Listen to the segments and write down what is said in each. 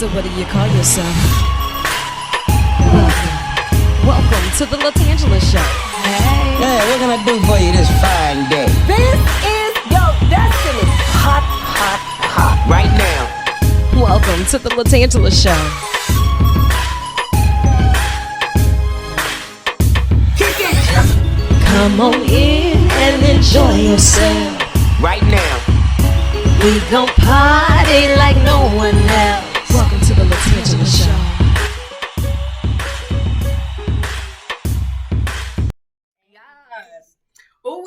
So what do you call yourself? Welcome to the LaTangela Show. Hey, what can I do for you this fine day? This is your destiny. Hot, hot, hot. Right now. Welcome to the LaTangela Show. Kick it. Come on in and enjoy yourself. Right now. We gon' party like no one else. Welcome to the LaTangela Show. Yes. Ooh,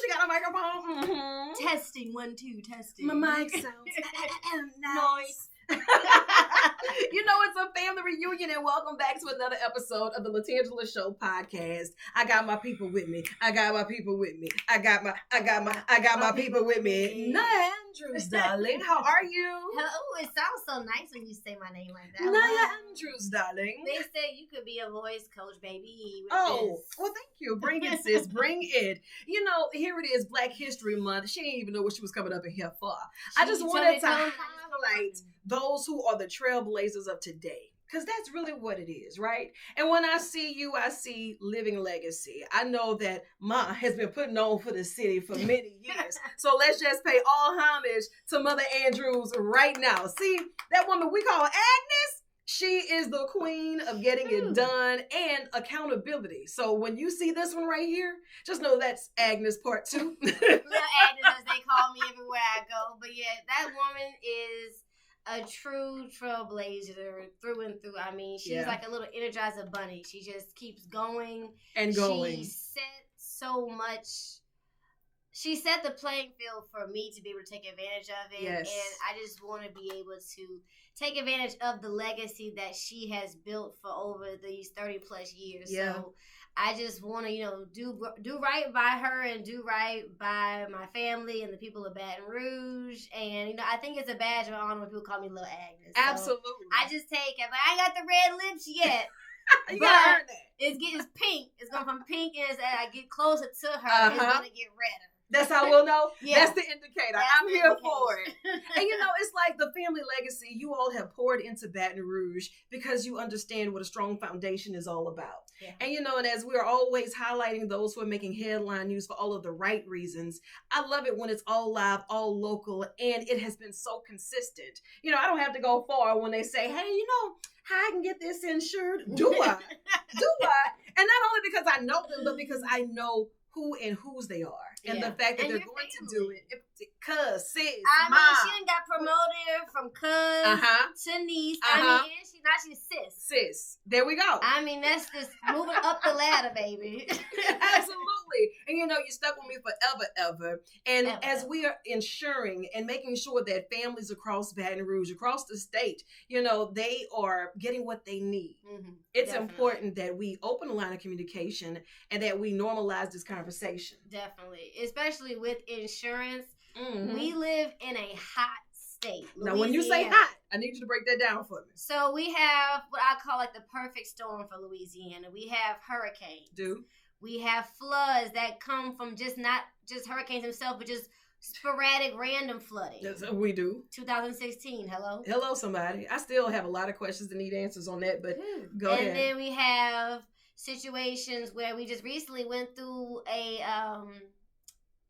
she got a microphone. Mm-hmm. Testing, 1, 2, testing. My mic sounds nice. You know, it's a family reunion, and welcome back to another episode of the LaTangela Show podcast. I got my people with me. I got my people with me. I got my people with me. Nayo Andrews, darling, how are you? Hello, it sounds so nice when you say my name like that. Nayo Andrews, darling. They said you could be a voice coach, baby. Oh, well, thank you. Bring it, sis. Bring it. You know, here it is, Black History Month. She didn't even know what she was coming up in here for. I just wanted to highlight those who are the trailblazers of today. Because that's really what it is, right? And when I see you, I see living legacy. I know that Ma has been putting on for the city for many years. So let's just pay all homage to Mother Andrews right now. See, that woman we call Agnes, she is the queen of getting it done and accountability. So when you see this one right here, just know that's Agnes part 2. Little Agnes, as they call me everywhere I go. But yeah, that woman is a true trailblazer through and through. I mean, she's like a little Energizer bunny. She just keeps going. And going. She set so much. She set the playing field for me to be able to take advantage of it. Yes. And I just want to be able to take advantage of the legacy that she has built for over these 30 plus years. Yeah. So I just want to, do right by her and do right by my family and the people of Baton Rouge. And, I think it's a badge of honor when people call me Little Agnes. So Absolutely. I just take it. But I ain't got the red lips yet. You gotta earn that. It's pink. It's going from pink, and as I get closer to her, it's going to get redder. That's how we'll know? Yeah. That's the indicator. I'm here for it. And it's like the family legacy you all have poured into Baton Rouge because you understand what a strong foundation is all about. Yeah. And and as we're always highlighting those who are making headline news for all of the right reasons, I love it when it's all live, all local, and it has been so consistent. I don't have to go far when they say, hey, how I can get this insured? Do I? Do I? And not only because I know them, but because I know who and whose they are. And the fact that they're going to do it. Cuz, sis, I mom. mean, she done got promoted from cuz to niece. I mean, and she's sis. Sis. There we go. I mean, that's just moving up the ladder, baby. Absolutely. And you stuck with me forever, ever. And as Ever. we are ensuring and making sure that families across Baton Rouge, across the state, they are getting what they need. Mm-hmm. It's Definitely. important that we open a line of communication and that we normalize this conversation. Definitely. Especially with insurance. Mm-hmm. We live in a hot state. Now, when you say Louisiana. hot, I need you to break that down for me. So we have what I call the perfect storm for Louisiana. We have hurricanes. We have floods that come from not just hurricanes themselves, but just sporadic random flooding. Yes, we do. 2016, hello? Hello, somebody. I still have a lot of questions that need answers on that, but go ahead. And then we have situations where we just recently went through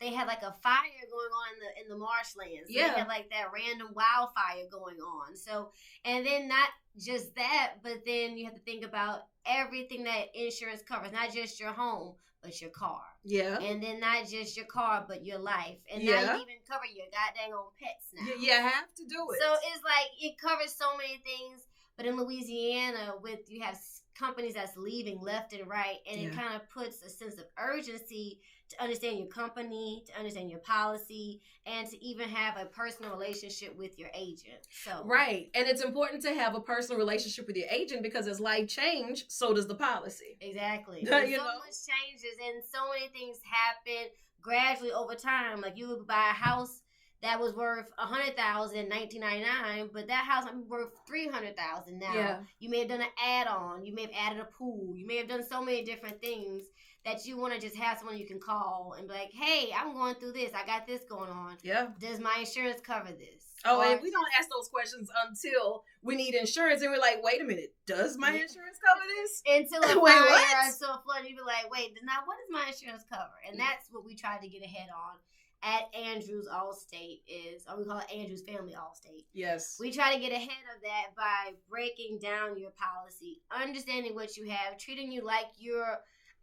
they had a fire going on in the marshlands. So they had that random wildfire going on. So, and then not just that, but then you have to think about everything that insurance covers, not just your home, but your car. Yeah. And then not just your car, but your life. And now you even cover your goddamn own pets now. You have to do it. So it's it covers so many things. But in Louisiana, you have companies that's leaving left and right, and it kind of puts a sense of urgency to understand your company, to understand your policy, and to even have a personal relationship with your agent. So right. And it's important to have a personal relationship with your agent because as life change, so does the policy. Exactly. So much changes and so many things happen gradually over time. You would buy a house that was worth $100,000 in 1999, but that house might be worth $300,000 now. Yeah. You may have done an add-on. You may have added a pool. You may have done so many different things that you want to just have someone you can call and be like, hey, I'm going through this. I got this going on. Yeah. Does my insurance cover this? Oh, and we don't ask those questions until we need insurance, and we're like, wait a minute, does my insurance cover this? Until a Wait, fire what? or until a flood, you be like, wait, now what does my insurance cover? And that's what we tried to get ahead on at Andrews Allstate or we call it Andrews Family Allstate. Yes. We try to get ahead of that by breaking down your policy, understanding what you have, treating you like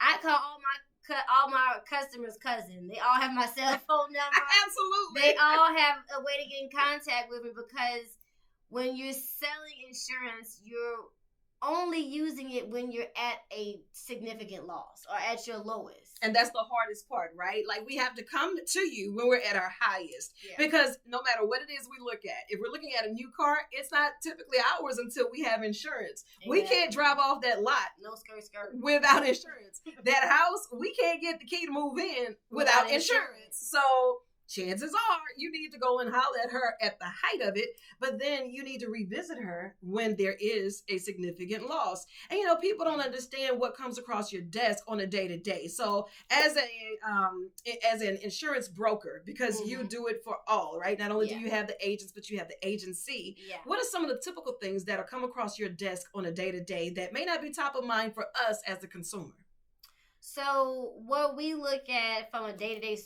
I call all my customers cousin. They all have my cell phone number. Absolutely. They all have a way to get in contact with me, because when you're selling insurance, you're only using it when you're at a significant loss or at your lowest. And that's the hardest part, right? Like, we have to come to you when we're at our highest, because no matter what it is we look at, if we're looking at a new car, it's not typically ours until we have insurance. We can't drive off that lot without insurance. That house, we can't get the key to move in without insurance. So chances are you need to go and holler at her at the height of it, but then you need to revisit her when there is a significant loss. And people don't understand what comes across your desk on a day-to-day. So as an insurance broker, because you do it for all, right? Not only do you have the agents, but you have the agency. What are some of the typical things that are come across your desk on a day-to-day that may not be top of mind for us as the consumer? So what we look at from a day-to-day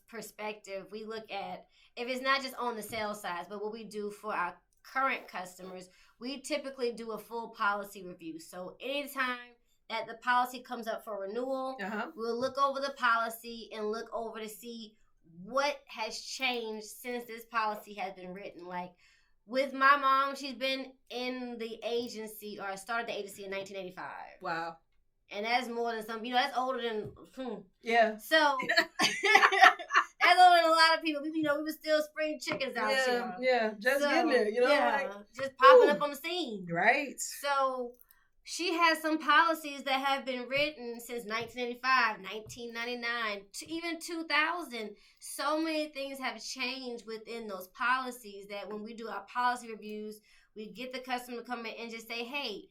perspective, we look at, if it's not just on the sales side, but what we do for our current customers, we typically do a full policy review. So anytime that the policy comes up for renewal, we'll look over the policy and look over to see what has changed since this policy has been written. Like with my mom, she's been in the agency, or started the agency in 1985. Wow. And that's more than some, that's older than, Yeah. So, that's older than a lot of people. We were still spring chickens out here. Yeah, just getting there, just popping up on the scene. Right. So, she has some policies that have been written since 1985, 1999, even 2000. So many things have changed within those policies that when we do our policy reviews, we get the customer to come in and just say, hey,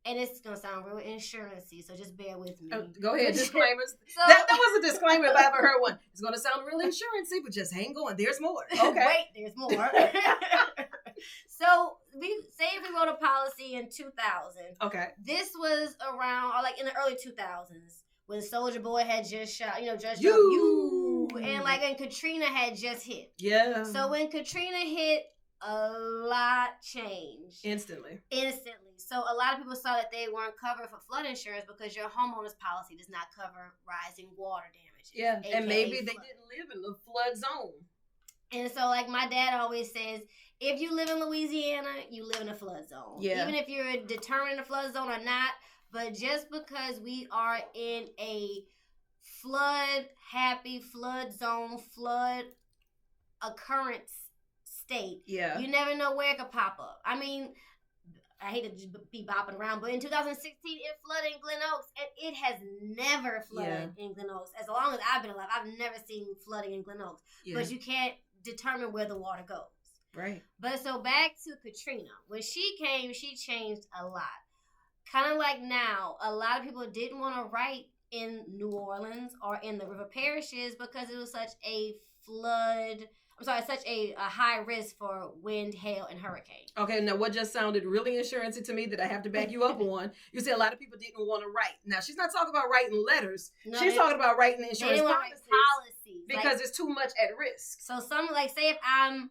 and it's going to sound real insurance-y, so just bear with me. Go ahead, disclaimers. That was a disclaimer if I ever heard one. It's going to sound real insurance-y, but just hang on. There's more. Okay. Wait, there's more. So, say if we wrote a policy in 2000. Okay. This was around, or like in the early 2000s, when Soulja Boy had just shot, just you. And Katrina had just hit. Yeah. So, when Katrina hit, a lot changed. Instantly. So a lot of people saw that they weren't covered for flood insurance because your homeowner's policy does not cover rising water damages. Yeah, and maybe they didn't live in the flood zone. And so like my dad always says, if you live in Louisiana, you live in a flood zone. Yeah. Even if you're determined a flood zone or not, but just because we are in a flood-happy, flood zone, flood occurrence state, you never know where it could pop up. I mean, I hate to just be bopping around, but in 2016, it flooded in Glen Oaks, and it has never flooded in Glen Oaks. As long as I've been alive, I've never seen flooding in Glen Oaks. Yeah. But you can't determine where the water goes. Right. But so back to Katrina. When she came, she changed a lot. Kind of like now, a lot of people didn't want to write in New Orleans or in the river parishes because it was such a such a high risk for wind, hail, and hurricane. Okay, now what just sounded really insurancy to me that I have to back you up on, you said a lot of people didn't want to write. Now, she's not talking about writing letters. No, she's talking about writing insurance policies. Because it's too much at risk. So say if I'm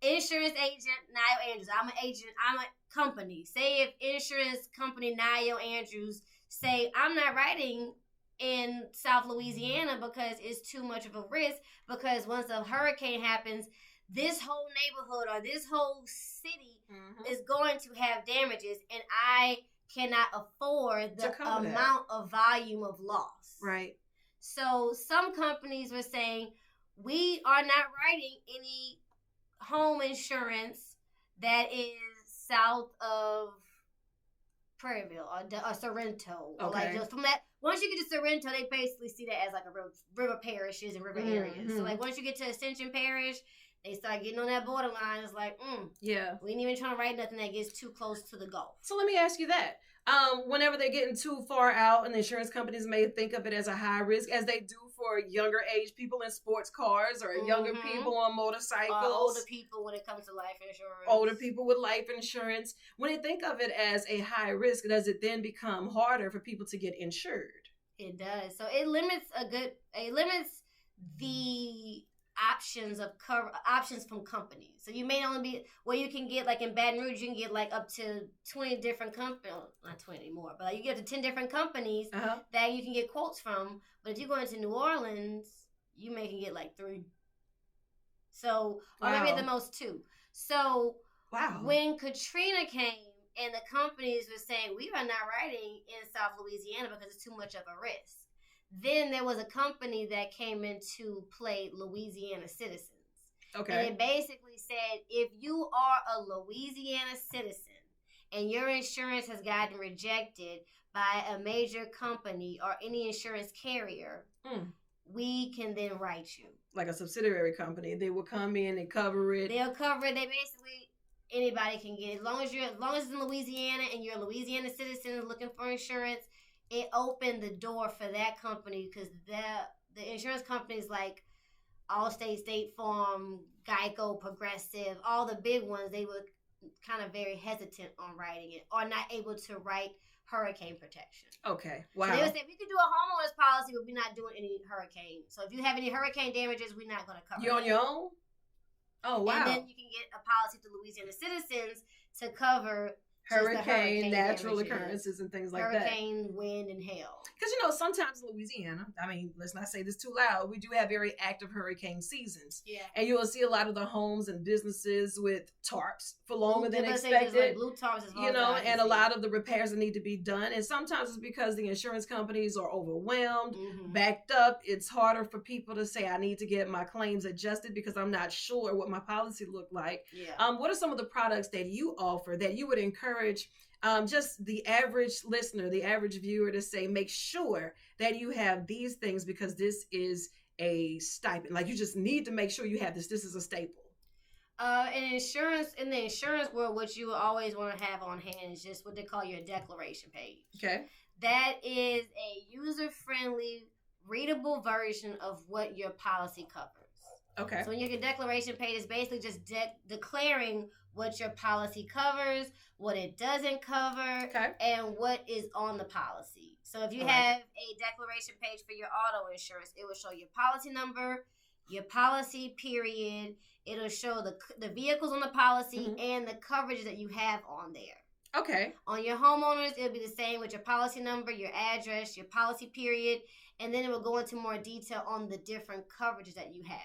insurance agent Nayo Andrews, I'm an agent, I'm a company. Say if insurance company Nayo Andrews say I'm not writing in South Louisiana because it's too much of a risk, because once a hurricane happens, this whole neighborhood or this whole city is going to have damages, and I cannot afford the amount of volume of loss. Right. So some companies were saying, we are not writing any home insurance that is south of Prairieville or Sorrento. Okay. Or from that, once you get to Sorrento, they basically see that as like a river parishes and river areas. So like once you get to Ascension Parish, they start getting on that borderline. It's like, we ain't even trying to write nothing that gets too close to the Gulf. So let me ask you that. whenever they're getting too far out, and the insurance companies may think of it as a high risk, as they do for younger age people in sports cars or younger people on motorcycles. Older people when it comes to life insurance. Older people with life insurance. When they think of it as a high risk, does it then become harder for people to get insured? It does. So it limits the options from companies. So you may only be where you can get, like in Baton Rouge, you can get like up to 20 different companies, not 20 anymore, but like you get up to 10 different companies that you can get quotes from. But if you go into New Orleans, you may can get like 3. So, or maybe at the most 2. So when Katrina came and the companies were saying, we are not writing in South Louisiana because it's too much of a risk. Then there was a company that came into play, Louisiana Citizens. Okay. And it basically said, if you are a Louisiana citizen and your insurance has gotten rejected by a major company or any insurance carrier, we can then write you. Like a subsidiary company. They will come in and cover it. They'll cover it. They basically, anybody can get it. As long as it's in Louisiana and you're a Louisiana citizen looking for insurance, it opened the door for that company, because the insurance companies like Allstate, State Farm, Geico, Progressive, all the big ones, they were kind of very hesitant on writing it or not able to write hurricane protection. Okay, wow. So they would say, we could do a homeowner's policy, but we're not doing any hurricane. So if you have any hurricane damages, we're not going to cover it. You're on your own? Oh, wow. And then you can get a policy to Louisiana citizens to cover hurricane natural occurrences and things like that. Hurricane, wind, and hail. Because, sometimes Louisiana, let's not say this too loud, we do have very active hurricane seasons. Yeah. And you will see a lot of the homes and businesses with tarps for longer than expected. Like blue tarps as well. And a lot of the repairs that need to be done. And sometimes it's because the insurance companies are overwhelmed, backed up. It's harder for people to say, I need to get my claims adjusted because I'm not sure what my policy looked like. Yeah. What are some of the products that you offer that you would encourage just the average listener, the average viewer to say, make sure that you have these things because this is a stipend. Like, you just need to make sure you have this. This is a staple. In the insurance world, what you always want to have on hand is just what they call your declaration page. Okay. That is a user-friendly, readable version of what your policy covers. Okay. So when your declaration page is basically just declaring what your policy covers, what it doesn't cover, and what is on the policy. So if you have a declaration page for your auto insurance, it will show your policy number, your policy period. It'll show the vehicles on the policy and the coverage that you have on there. Okay. On your homeowners, it'll be the same with your policy number, your address, your policy period, and then it will go into more detail on the different coverages that you have.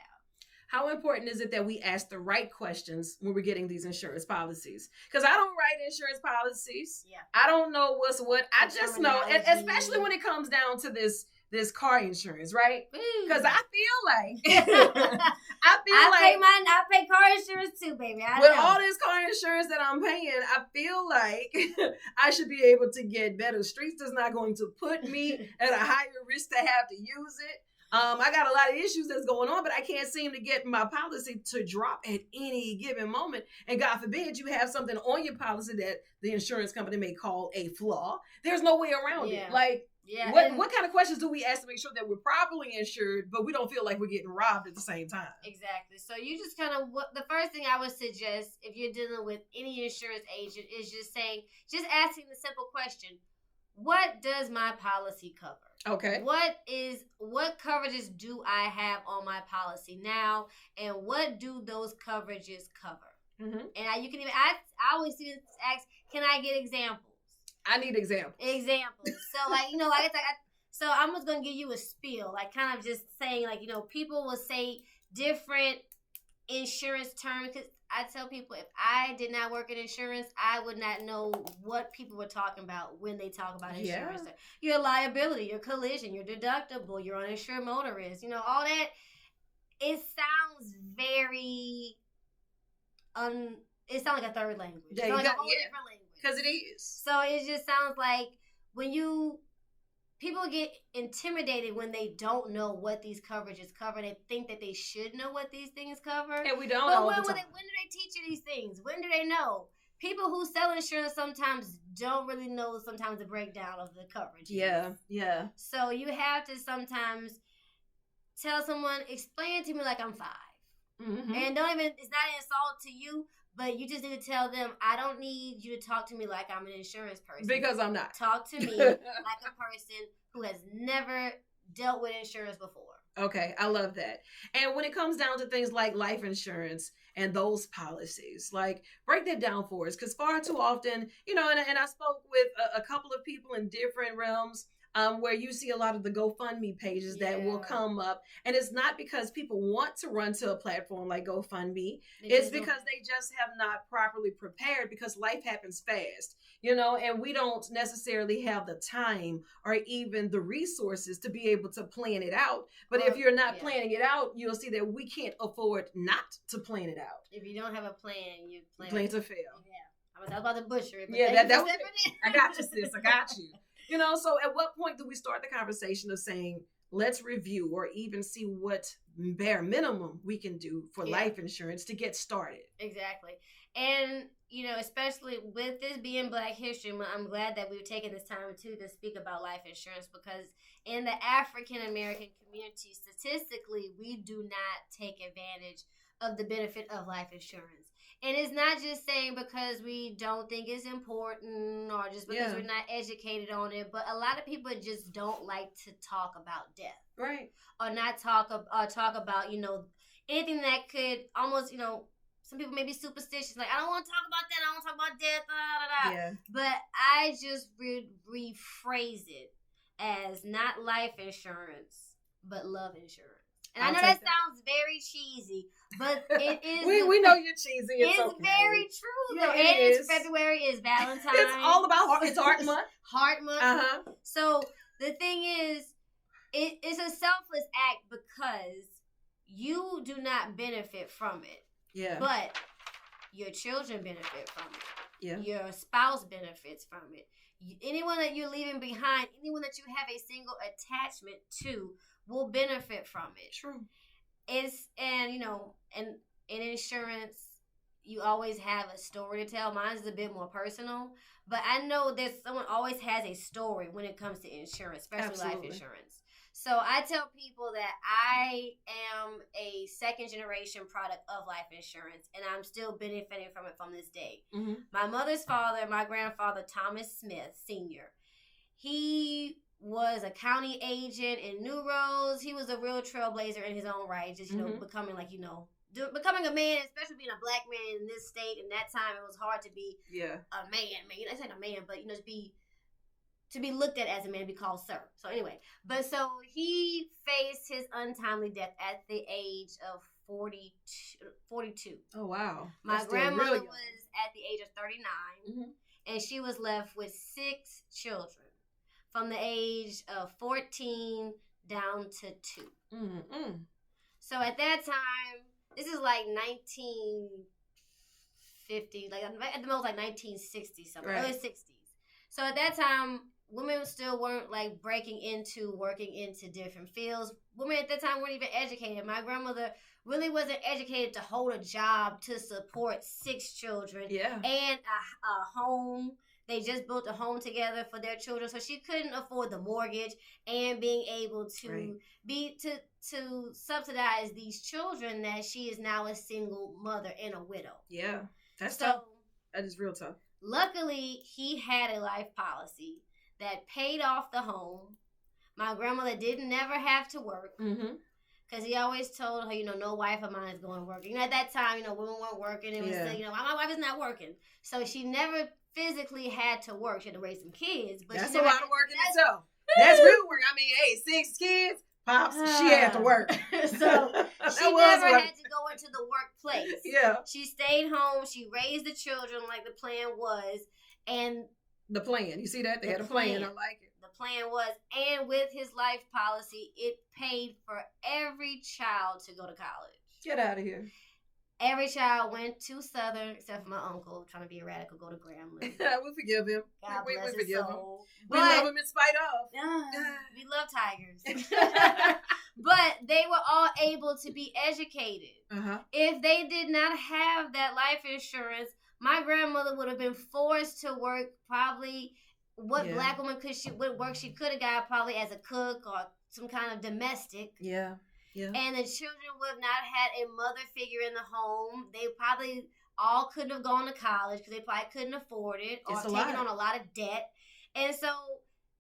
How important is it that we ask the right questions when we're getting these insurance policies? Because I don't write insurance policies. Yeah. I don't know what's what. I just know, especially when it comes down to this car insurance, right? Because I feel like I pay car insurance too, baby. All this car insurance that I'm paying, I feel like I should be able to get better. Streets is not going to put me at a higher risk to have to use it. I got a lot of issues that's going on, but I can't seem to get my policy to drop at any given moment. And God forbid you have something on your policy that the insurance company may call a flaw. There's no way around it. Like, what kind of questions do we ask to make sure that we're properly insured, but we don't feel like we're getting robbed at the same time? Exactly. So you just the first thing I would suggest if you're dealing with any insurance agent is just asking the simple question, what does my policy cover? Okay. What coverages do I have on my policy now, and what do those coverages cover? And I always ask, can I get examples? I need examples. So so I'm just gonna give you a spiel, like kind of just saying, like, people will say different insurance terms. Because I tell people, if I did not work in insurance, I would not know what people were talking about when they talk about insurance. Yeah. Your liability, your collision, your deductible, your uninsured motorist, all that. It sounds very it sounds like a third language. It sounds like a whole different language. Because it is. So it just sounds like people get intimidated when they don't know what these coverages cover. They think that they should know what these things cover. And we don't know. But when do they teach you these things? When do they know people who sell insurance sometimes don't really know sometimes the breakdown of the coverage. Yeah. So you have to sometimes tell someone, explain to me like I'm 5. Mm-hmm. And it's not an insult to you, but you just need to tell them, I don't need you to talk to me like I'm an insurance person. Because I'm not. Talk to me like a person who has never dealt with insurance before. Okay, I love that. And when it comes down to things like life insurance and those policies, like break that down for us, because far too often, and I spoke with a couple of people in different realms where you see a lot of the GoFundMe pages that will come up, and it's not because people want to run to a platform like GoFundMe. It's because they just have not properly prepared, because life happens fast, and we don't necessarily have the time or even the resources to be able to plan it out. But if you're not planning it out, you'll see that we can't afford not to plan it out. If you don't have a plan, you plan to fail. Yeah, I was about to butcher it. But that was it. I got you, sis. I got you. So at what point do we start the conversation of saying, let's review or even see what bare minimum we can do for life insurance to get started? Exactly. And, especially with this being Black History Month, I'm glad that we've taken this time too to speak about life insurance, because in the African American community, statistically, we do not take advantage of the benefit of life insurance. And it's not just saying because we don't think it's important or just because we're not educated on it, but a lot of people just don't like to talk about death. Right. Or not talk about, anything that could almost, some people may be superstitious. Like, I don't want to talk about that. I don't want to talk about death. Yeah. But I just rephrase it as not life insurance, but love insurance. And I know that sounds very cheesy, but it is. we know you're cheesy. It's very true. Yeah, and it's February is Valentine's. It's all about it's Heart Month. Heart Month. Uh-huh. So the thing is, it's a selfless act because you do not benefit from it. Yeah. But your children benefit from it. Yeah. Your spouse benefits from it. Anyone that you're leaving behind, anyone that you have a single attachment to, will benefit from it. True. And in insurance, you always have a story to tell. Mine is a bit more personal, but I know that someone always has a story when it comes to insurance, especially life insurance. So I tell people that I am a second generation product of life insurance, and I'm still benefiting from it from this day. Mm-hmm. My mother's father, my grandfather, Thomas Smith Sr., he was a county agent in New Rose. He was a real trailblazer in his own right, just, becoming becoming a man, especially being a Black man in this state. In that time, it was hard to be a man. I said a man, but, to be looked at as a man, be called sir. So anyway, so he faced his untimely death at the age of 42. Oh, wow. My grandmother was at the age of 39, and she was left with 6 children from the age of 14 down to 2. Mm-hmm. So at that time, this is like 1950, like at the most like 1960 something, early 60s. So at that time, women still weren't like working into different fields. Women at that time weren't even educated. My grandmother really wasn't educated to hold a job to support 6 children and a home. They just built a home together for their children, so she couldn't afford the mortgage and being able to to subsidize these children. That she is now a single mother and a widow. Yeah, that's tough. That is real tough. Luckily, he had a life policy that paid off the home. My grandmother didn't never have to work because he always told her, no wife of mine is going to work. At that time, women weren't working. It was, my wife is not working, so she never physically had to work. She had to raise some kids, but that's a lot of work in itself. That's real work. I mean, 6 kids, pops, she had to work. So she never had to go into the workplace. Yeah. She stayed home. She raised the children like the plan was. And the plan, you see that? They had a plan. I like it. The plan was, and with his life policy, it paid for every child to go to college. Get out of here. Every child went to Southern, except for my uncle, trying to be a radical, go to Grambling. We forgive him. God we bless forgive his him. soul. We love him in spite of. We love tigers. But they were all able to be educated. Uh-huh. If they did not have that life insurance, my grandmother would have been forced to work probably what black woman what work she could have got probably as a cook or some kind of domestic. Yeah. Yeah. And the children would have not had a mother figure in the home. They probably all couldn't have gone to college because they probably couldn't afford it or taken on a lot of debt. And so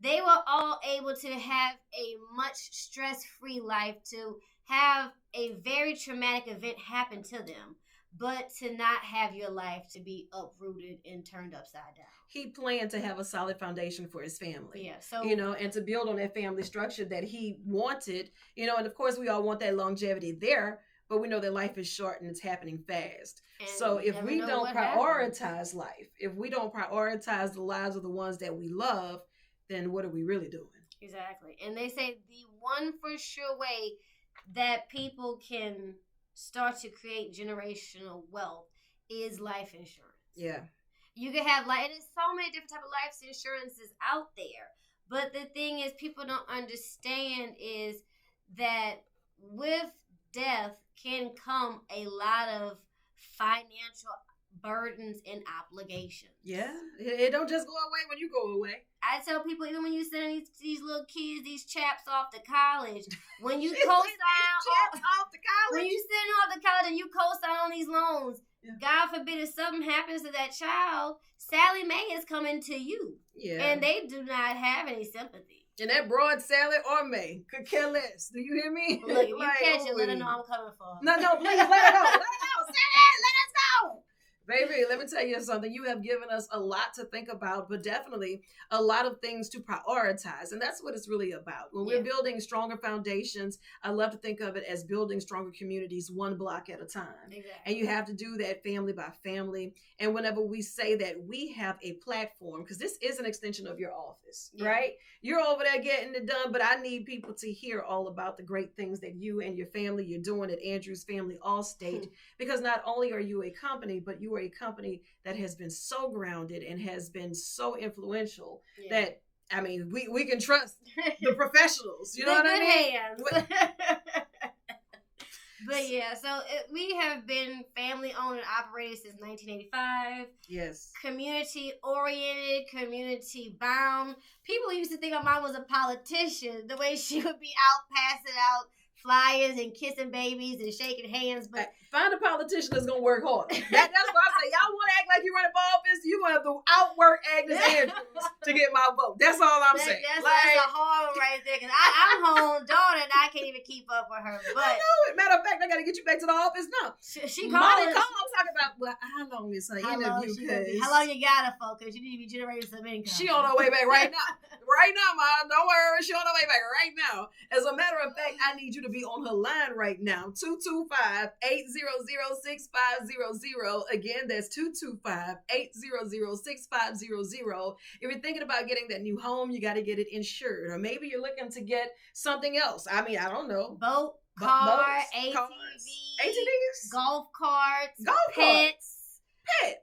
they were all able to have a much stress-free life, to have a very traumatic event happen to them, but to not have your life to be uprooted and turned upside down. He planned to have a solid foundation for his family. Yeah. So, and to build on that family structure that he wanted, and of course we all want that longevity there, but we know that life is short and it's happening fast. So if we don't prioritize life, if we don't prioritize the lives of the ones that we love, then what are we really doing? Exactly. And they say the one for sure way that people can start to create generational wealth is life insurance. Yeah. You can have and there's so many different type of life insurances out there. But the thing is, people don't understand is that with death can come a lot of financial burdens and obligations. Yeah. It don't just go away when you go away. I tell people, even when you send these little kids, these chaps off to college, when you co-sign when you send them off to college and you co-sign on these loans, God forbid if something happens to that child, Sally Mae is coming to you. Yeah. And they do not have any sympathy. And that broad Sally or May could care less. Do you hear me? Look, if you catch it, let her know I'm coming for her. No, please, let her go. Let her go. Sally, let us go. Baby, let me tell you something. You have given us a lot to think about, but definitely a lot of things to prioritize. And that's what it's really about. When we're building stronger foundations, I love to think of it as building stronger communities one block at a time. Exactly. And you have to do that family by family. And whenever we say that we have a platform, because this is an extension of your office, right? You're over there getting it done, but I need people to hear all about the great things that you and your family, you're doing at Andrews Family Allstate, because not only are you a company, but you are a company that has been so grounded and has been so influential that, I mean, we can trust the professionals. You know what I mean? Hands. But yeah, so we have been family owned and operated since 1985. Yes. Community oriented, community bound. People used to think my mom was a politician, the way she would be out passing out flyers and kissing babies and shaking hands. But find a politician that's gonna work hard. That's why I say y'all want to act like you're running for office. You gonna have to outwork Agnes Andrews to get my vote. That's all I'm saying. That's a hard one right there. Cause I'm home daughter and I can't even keep up with her. But I know it. Matter of fact, I gotta get you back to the office now. She called. I'm talking about how long is her interview? How long you got her for? Because you need to be generating some income. She on her way back right now. Right now, Ma. Don't worry. She on her way back right now. As a matter of fact, I need you to be on her line right now. 225-800-6500. Again, that's 225-800-6500. If you're thinking about getting that new home, you got to get it insured. Or maybe you're looking to get something else. I mean, I don't know. Boat, car, ATVs, golf carts, pets.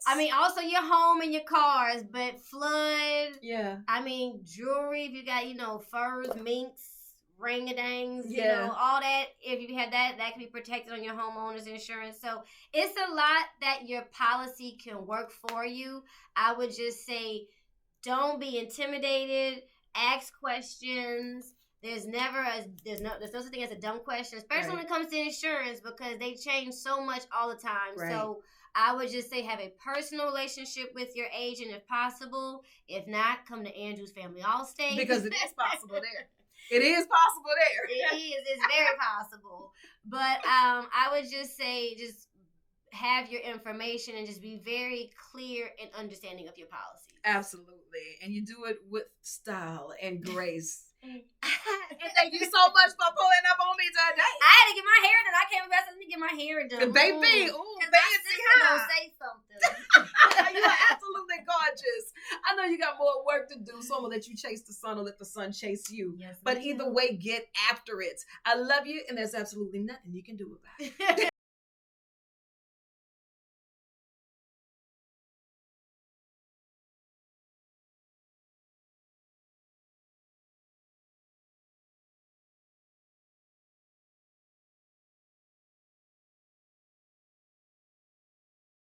I mean, also your home and your cars, but flood. Yeah. I mean, jewelry, if you got, furs, minks, ring-a-dangs, all that. If you have that can be protected on your homeowner's insurance. So it's a lot that your policy can work for you. I would just say, don't be intimidated. Ask questions. There's no such thing as a dumb question, especially when it comes to insurance, because they change so much all the time. Right. So I would just say have a personal relationship with your agent if possible. If not, come to Andrews Family Allstate. Because it is possible there. It is possible there. It is. It's very possible. But I would just say just have your information and just be very clear and understanding of your policy. Absolutely. And you do it with style and grace. And thank you so much for pulling up on me today. I had to get my hair done. I came back to get my hair done. Baby, baby, don't say something. You are absolutely gorgeous. I know you got more work to do, so I'm gonna let you chase the sun or let the sun chase you. Yes, but either way, get after it. I love you, and there's absolutely nothing you can do about it.